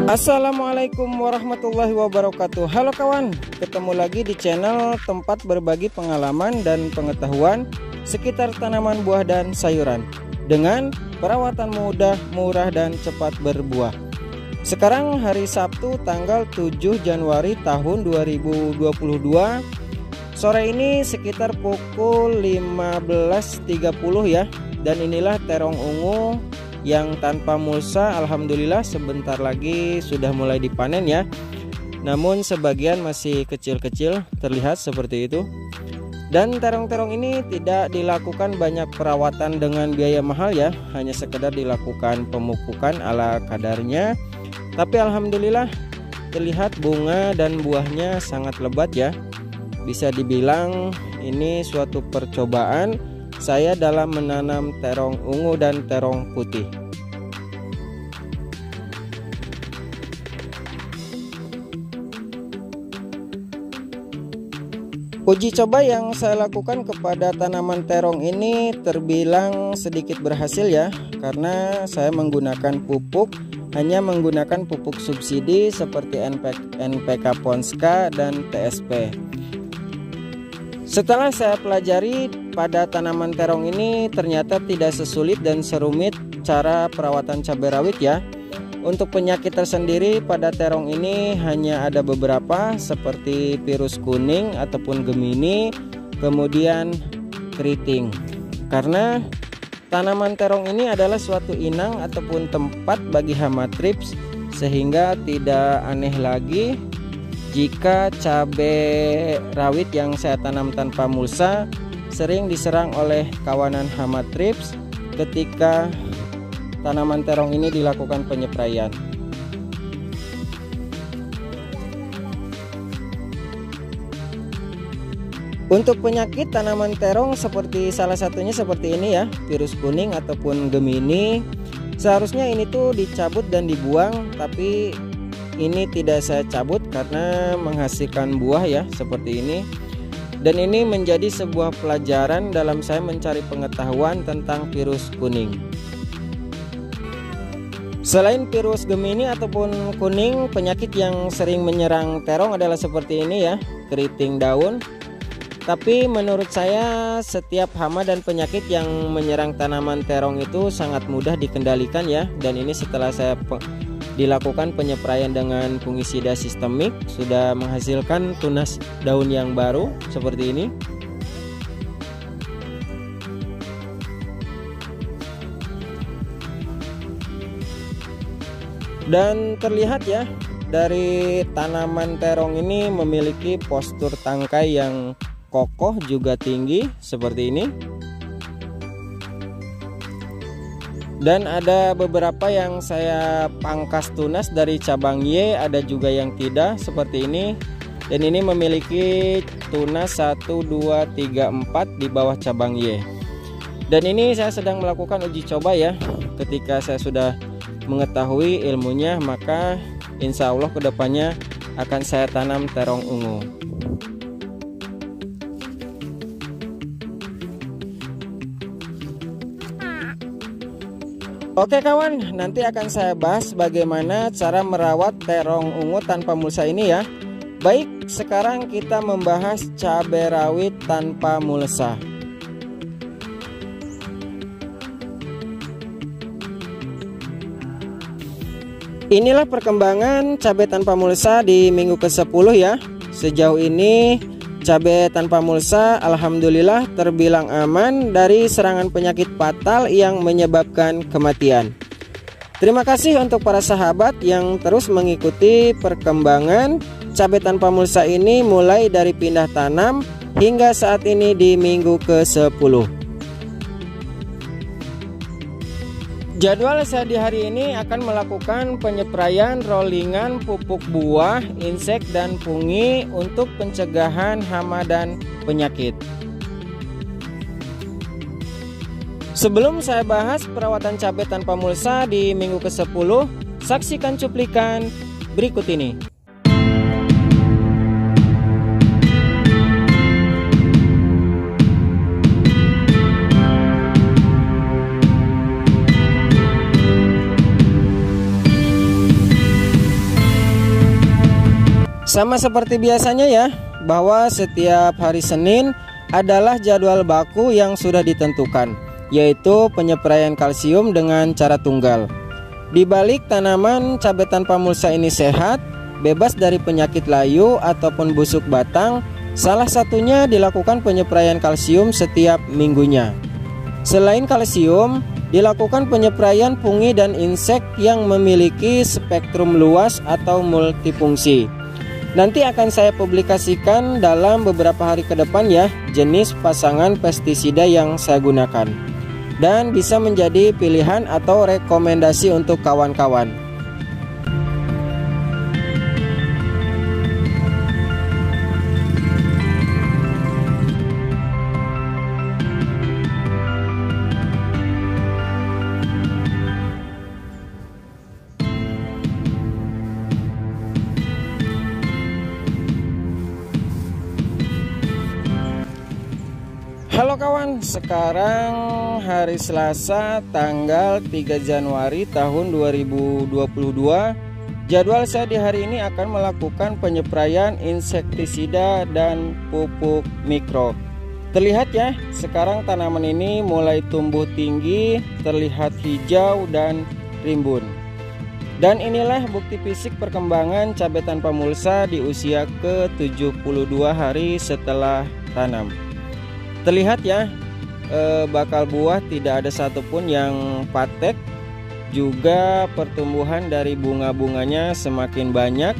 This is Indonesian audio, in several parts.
Assalamualaikum warahmatullahi wabarakatuh. Halo kawan, ketemu lagi di channel tempat berbagi pengalaman dan pengetahuan sekitar tanaman buah dan sayuran dengan perawatan mudah, murah dan cepat berbuah. Sekarang hari Sabtu tanggal 7 Januari tahun 2022. Sore ini sekitar pukul 15.30 ya. Dan inilah terong ungu yang tanpa mulsa, alhamdulillah sebentar lagi sudah mulai dipanen ya. Namun sebagian masih kecil-kecil terlihat seperti itu. Dan terong-terong ini tidak dilakukan banyak perawatan dengan biaya mahal ya, hanya sekedar dilakukan pemupukan ala kadarnya. Tapi alhamdulillah terlihat bunga dan buahnya sangat lebat ya. Bisa dibilang ini suatu percobaan saya dalam menanam terong ungu dan terong putih. Uji coba yang saya lakukan kepada tanaman terong ini terbilang sedikit berhasil ya, karena saya menggunakan pupuk, hanya menggunakan pupuk subsidi seperti NPK Ponska dan TSP. Setelah saya pelajari, pada tanaman terong ini ternyata tidak sesulit dan serumit cara perawatan cabai rawit ya. Untuk penyakit tersendiri pada terong ini hanya ada beberapa seperti virus kuning ataupun Gemini, kemudian keriting. Karena tanaman terong ini adalah suatu inang ataupun tempat bagi hama trips, sehingga tidak aneh lagi jika cabai rawit yang saya tanam tanpa mulsa sering diserang oleh kawanan hama trips ketika tanaman terong ini dilakukan penyepraian. Untuk penyakit tanaman terong seperti salah satunya seperti ini ya, virus kuning ataupun Gemini, seharusnya ini tuh dicabut dan dibuang, tapi ini tidak saya cabut karena menghasilkan buah ya seperti ini. Dan ini menjadi sebuah pelajaran dalam saya mencari pengetahuan tentang virus kuning. Selain virus Gemini ataupun kuning, penyakit yang sering menyerang terong adalah seperti ini ya, keriting daun. Tapi menurut saya setiap hama dan penyakit yang menyerang tanaman terong itu sangat mudah dikendalikan ya. Dan ini setelah saya dilakukan penyepraian dengan fungisida sistemik, sudah menghasilkan tunas daun yang baru seperti ini. Dan terlihat ya, dari tanaman terong ini memiliki postur tangkai yang kokoh juga tinggi seperti ini. Dan ada beberapa yang saya pangkas tunas dari cabang Y, ada juga yang tidak seperti ini. Dan ini memiliki tunas 1, 2, 3, 4 di bawah cabang Y. Dan ini saya sedang melakukan uji coba ya. Ketika saya sudah mengetahui ilmunya, maka insya Allah kedepannya akan saya tanam terong ungu. Oke kawan, nanti akan saya bahas bagaimana cara merawat terong ungu tanpa mulsa ini ya. Baik, sekarang kita membahas cabai rawit tanpa mulsa. Inilah perkembangan cabai tanpa mulsa di minggu ke-10 ya. Sejauh ini cabai tanpa mulsa alhamdulillah terbilang aman dari serangan penyakit fatal yang menyebabkan kematian. Terima kasih untuk para sahabat yang terus mengikuti perkembangan cabai tanpa mulsa ini mulai dari pindah tanam hingga saat ini di minggu ke-10. Jadwal saya di hari ini akan melakukan penyepraian rollingan pupuk buah, insek dan fungi untuk pencegahan hama dan penyakit. Sebelum saya bahas perawatan cabai tanpa mulsa di minggu ke-10, saksikan cuplikan berikut ini. Sama seperti biasanya ya, bahwa setiap hari Senin adalah jadwal baku yang sudah ditentukan, yaitu penyepraian kalsium dengan cara tunggal. Di balik tanaman cabai tanpa mulsa ini sehat, bebas dari penyakit layu ataupun busuk batang, salah satunya dilakukan penyepraian kalsium setiap minggunya. Selain kalsium, dilakukan penyepraian fungi dan insek yang memiliki spektrum luas atau multifungsi. Nanti akan saya publikasikan dalam beberapa hari ke depan ya, jenis pasangan pestisida yang saya gunakan, dan bisa menjadi pilihan atau rekomendasi untuk kawan-kawan. Halo kawan, sekarang hari Selasa tanggal 3 Januari tahun 2022. Jadwal saya di hari ini akan melakukan penyepraian insektisida dan pupuk mikro. Terlihat ya, sekarang tanaman ini mulai tumbuh tinggi, terlihat hijau dan rimbun. Dan inilah bukti fisik perkembangan cabai tanpa mulsa di usia ke-72 hari setelah tanam. Terlihat ya, bakal buah tidak ada satupun yang patek. Juga pertumbuhan dari bunga-bunganya semakin banyak.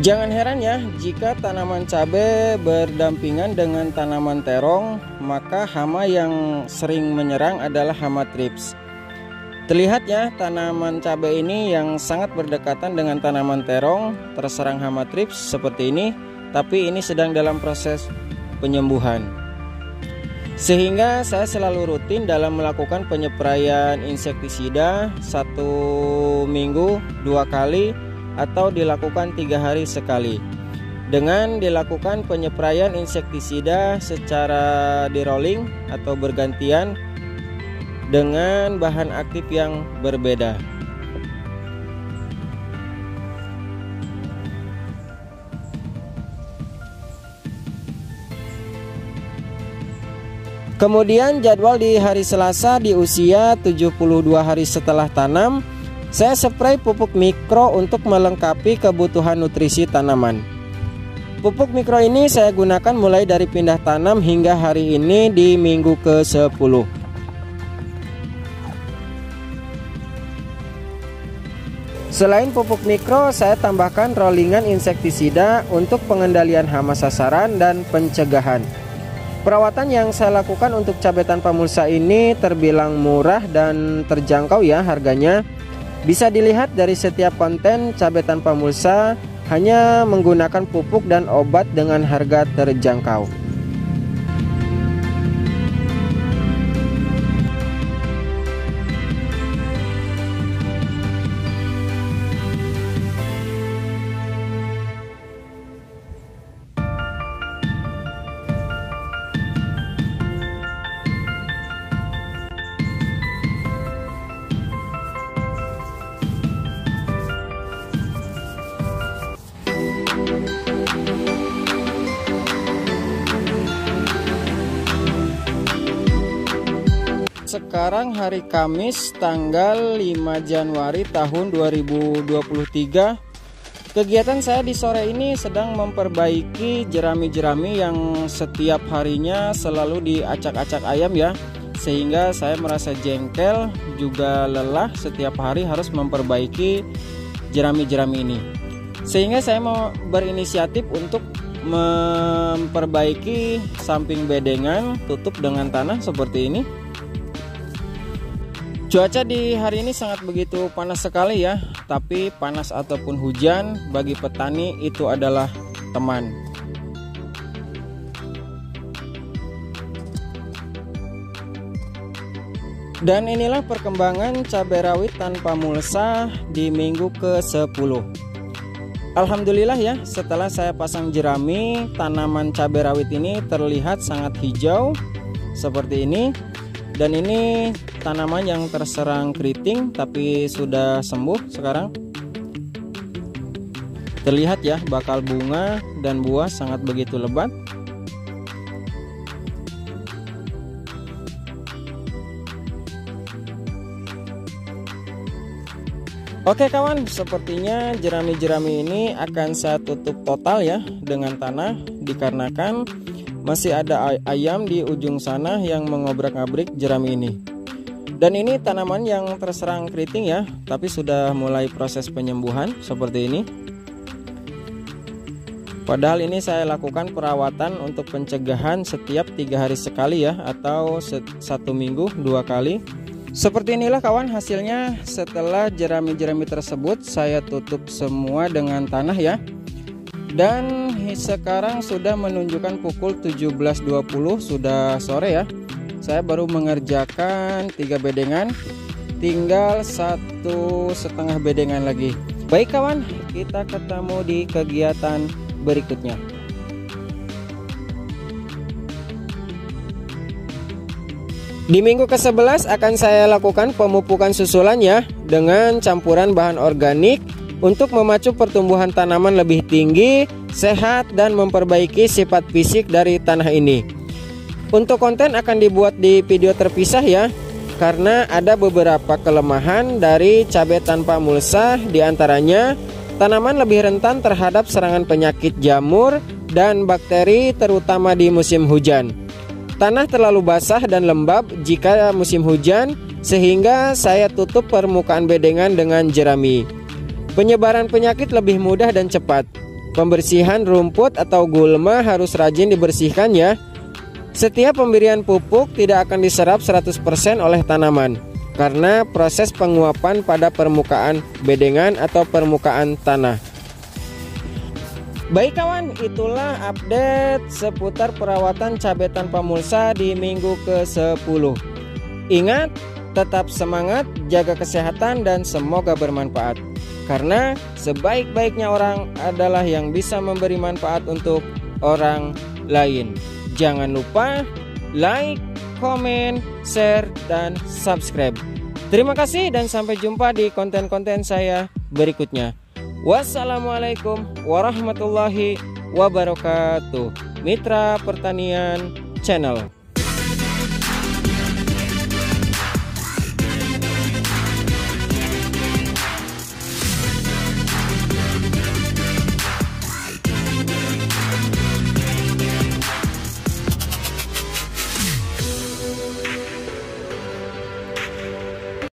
Jangan heran ya, jika tanaman cabai berdampingan dengan tanaman terong, maka hama yang sering menyerang adalah hama thrips. Terlihat ya, tanaman cabai ini yang sangat berdekatan dengan tanaman terong terserang hama thrips seperti ini. Tapi ini sedang dalam proses penyembuhan. Sehingga saya selalu rutin dalam melakukan penyepraian insektisida 1 minggu 2 kali atau dilakukan 3 hari sekali. Dengan dilakukan penyepraian insektisida secara di rolling atau bergantian dengan bahan aktif yang berbeda. Kemudian jadwal di hari Selasa di usia 72 hari setelah tanam, saya spray pupuk mikro untuk melengkapi kebutuhan nutrisi tanaman. Pupuk mikro ini saya gunakan mulai dari pindah tanam hingga hari ini di minggu ke-10. Selain pupuk mikro, saya tambahkan rollingan insektisida untuk pengendalian hama sasaran dan pencegahan. Perawatan yang saya lakukan untuk cabai tanpa mulsa ini terbilang murah dan terjangkau ya harganya. Bisa dilihat dari setiap konten cabai tanpa mulsa hanya menggunakan pupuk dan obat dengan harga terjangkau. Sekarang hari Kamis tanggal 5 Januari tahun 2023. Kegiatan saya di sore ini sedang memperbaiki jerami-jerami yang setiap harinya selalu diacak-acak ayam ya. Sehingga saya merasa jengkel juga lelah setiap hari harus memperbaiki jerami-jerami ini. Sehingga saya mau berinisiatif untuk memperbaiki samping bedengan tutup dengan tanah seperti ini. Cuaca di hari ini sangat begitu panas sekali ya, tapi panas ataupun hujan bagi petani itu adalah teman. Dan inilah perkembangan cabai rawit tanpa mulsa di minggu ke-10. Alhamdulillah ya, setelah saya pasang jerami, tanaman cabai rawit ini terlihat sangat hijau seperti ini. Dan ini tanaman yang terserang keriting tapi sudah sembuh sekarang. Terlihat ya, bakal bunga dan buah sangat begitu lebat. Oke kawan, sepertinya jerami-jerami ini akan saya tutup total ya dengan tanah, dikarenakan masih ada ayam di ujung sana yang mengobrak-abrik jerami ini. Dan ini tanaman yang terserang keriting ya, tapi sudah mulai proses penyembuhan seperti ini. Padahal ini saya lakukan perawatan untuk pencegahan setiap 3 hari sekali ya, atau 1 minggu 2 kali. Seperti inilah kawan hasilnya setelah jerami-jerami tersebut saya tutup semua dengan tanah ya. Dan sekarang sudah menunjukkan pukul 17.20, sudah sore ya. Saya baru mengerjakan 3 bedengan, tinggal 1,5 bedengan lagi. Baik kawan, kita ketemu di kegiatan berikutnya. Di minggu ke-11 akan saya lakukan pemupukan susulan ya, dengan campuran bahan organik untuk memacu pertumbuhan tanaman lebih tinggi, sehat, dan memperbaiki sifat fisik dari tanah ini. Untuk konten akan dibuat di video terpisah ya, karena ada beberapa kelemahan dari cabai tanpa mulsa, diantaranya tanaman lebih rentan terhadap serangan penyakit jamur dan bakteri terutama di musim hujan. Tanah terlalu basah dan lembab jika musim hujan, sehingga saya tutup permukaan bedengan dengan jerami. Penyebaran penyakit lebih mudah dan cepat. Pembersihan rumput atau gulma harus rajin dibersihkan ya. Setiap pemberian pupuk tidak akan diserap 100% oleh tanaman, karena proses penguapan pada permukaan bedengan atau permukaan tanah. Baik kawan, itulah update seputar perawatan cabai tanpa mulsa di minggu ke-10. Ingat, tetap semangat, jaga kesehatan, dan semoga bermanfaat. Karena sebaik-baiknya orang adalah yang bisa memberi manfaat untuk orang lain. Jangan lupa like, komen, share, dan subscribe. Terima kasih dan sampai jumpa di konten-konten saya berikutnya. Wassalamualaikum warahmatullahi wabarakatuh. Mitra Pertanian Channel.